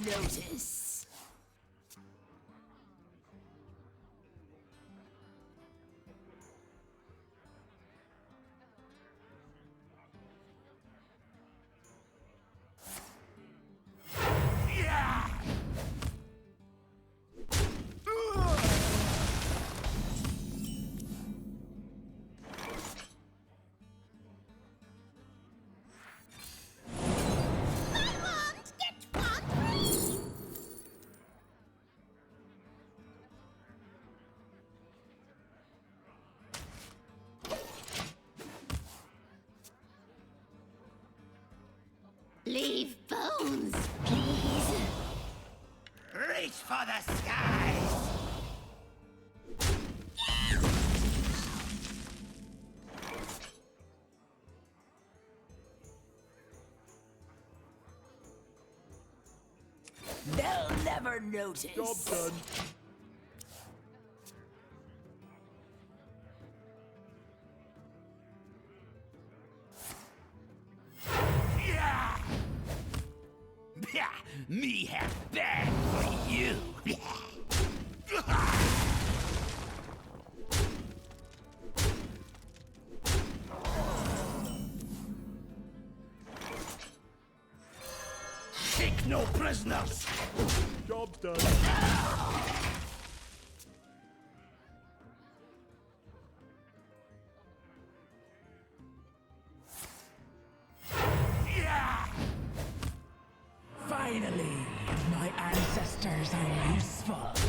notice. Leave bones, please. Reach for the skies! They'll never notice. Job done. Me have bad for you! Take no prisoners! Job done. Finally, my ancestors are useful.